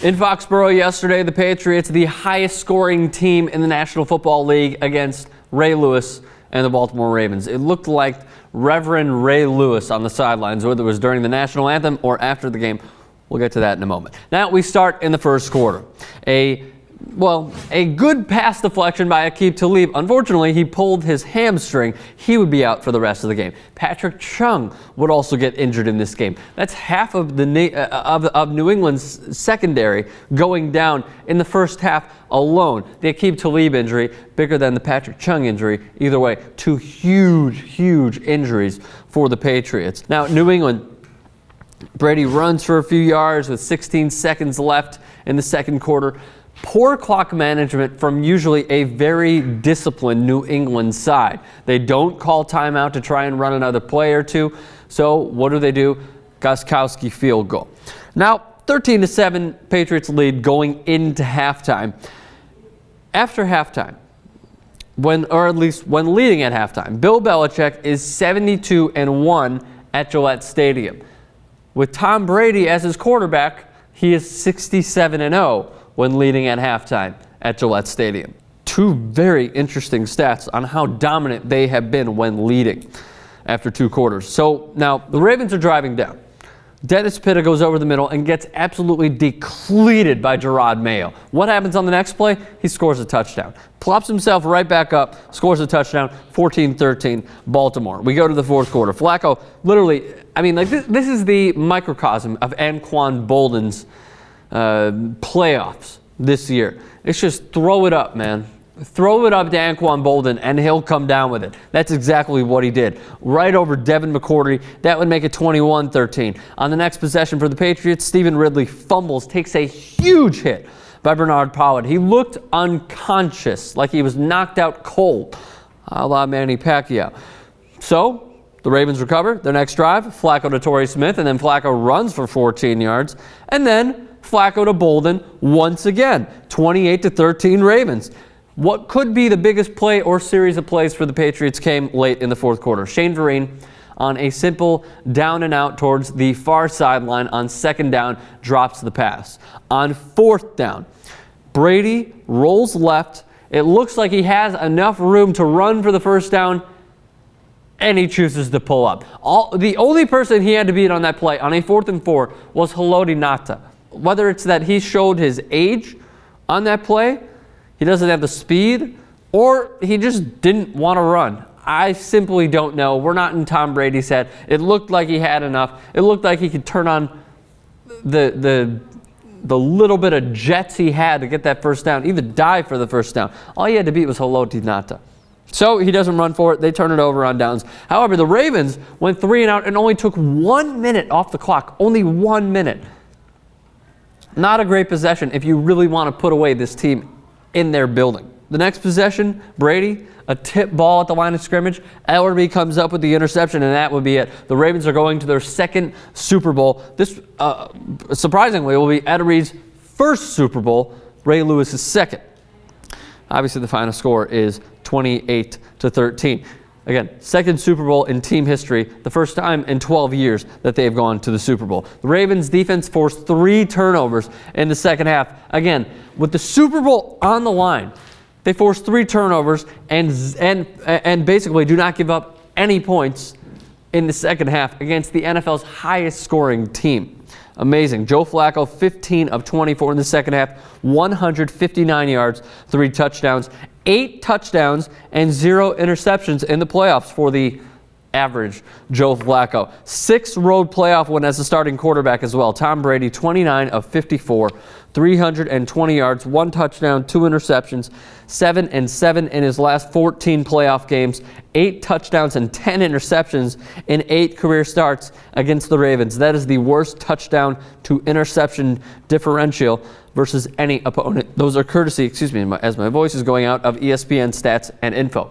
In Foxborough yesterday, the Patriots, the highest scoring team in the National Football League, against Ray Lewis and the Baltimore Ravens. It looked like Reverend Ray Lewis on the sidelines, whether it was during the national anthem or after the game. We'll get to that in a moment. Now we start in the first quarter. A good pass deflection by Aqib Talib. Unfortunately, he pulled his hamstring. He would be out for the rest of the game. Patrick Chung would also get injured in this game. That's half of of New England's secondary going down in the first half alone. The Aqib Talib injury, bigger than the Patrick Chung injury. Either way, two huge injuries for the Patriots. Now, New England, Brady runs for a few yards with 16 seconds left in the second quarter. Poor clock management from usually a very disciplined New England side. They don't call timeout to try and run another play or two. So what do? Gostkowski field goal. Now 13-7 Patriots lead going into halftime. After halftime, when leading at halftime, Bill Belichick is 72-1 at Gillette Stadium. With Tom Brady as his quarterback, he is 67-0 when leading at halftime at Gillette Stadium. Two very interesting stats on how dominant they have been when leading after two quarters. So now the Ravens are driving down. Dennis Pitta goes over the middle and gets absolutely depleted by Gerard Mayo. What happens on the next play? He scores a touchdown. Plops himself right back up, scores a touchdown, 14-13 Baltimore. We go to the fourth quarter. Flacco literally, this is the microcosm of Anquan Boldin's playoffs this year. It's just throw it up, man. Throw it up to Anquan Boldin and he'll come down with it. That's exactly what he did. Right over Devin McCourty. That would make it 21-13. On the next possession for the Patriots, Stephen Ridley fumbles, takes a huge hit by Bernard Pollard. He looked unconscious, like he was knocked out cold, a la Manny Pacquiao. So the Ravens recover. Their next drive, Flacco to Torrey Smith, and then Flacco runs for 14 yards. And then Flacco to Boldin once again, 28-13 Ravens. What could be the biggest play or series of plays for the Patriots came late in the fourth quarter. Shane Vereen on a simple down and out towards the far sideline on second down drops the pass. On fourth down, Brady rolls left. It looks like he has enough room to run for the first down, and he chooses to pull up. The only person he had to beat on that play on a 4th and 4 was Haloti Ngata. Whether it's that he showed his age on that play, he doesn't have the speed, or he just didn't want to run. I simply don't know. We're not in Tom Brady's head. It looked like he had enough. It looked like he could turn on the little bit of jets he had to get that first down, even dive for the first down. All he had to beat was Haloti Ngata. So he doesn't run for it. They turn it over on downs. However, the Ravens went 3 and out and only took 1 minute off the clock. Only 1 minute. Not a great possession if you really want to put away this team in their building. The next possession, Brady, a tip ball at the line of scrimmage. Ellerby comes up with the interception, and that would be it. The Ravens are going to their second Super Bowl. This, surprisingly, will be Ed Reed's first Super Bowl, Ray Lewis's second. Obviously, the final score is 28-13. Again, second Super Bowl in team history, the first time in 12 years that they've gone to the Super Bowl. The Ravens defense forced 3 turnovers in the second half. Again, with the Super Bowl on the line, they forced 3 turnovers and basically do not give up any points in the second half against the NFL's highest scoring team. Amazing. Joe Flacco, 15 of 24 in the second half, 159 yards, 3 touchdowns, 8 touchdowns, and 0 interceptions in the playoffs for the average Joe Flacco. 6 road playoff win as a starting quarterback as well. Tom Brady, 29 of 54, 320 yards, 1 touchdown, 2 interceptions, 7-7 in his last 14 playoff games, 8 touchdowns and 10 interceptions in 8 career starts against the Ravens. That is the worst touchdown to interception differential versus any opponent. Those are courtesy, as my voice is going out, of ESPN stats and info.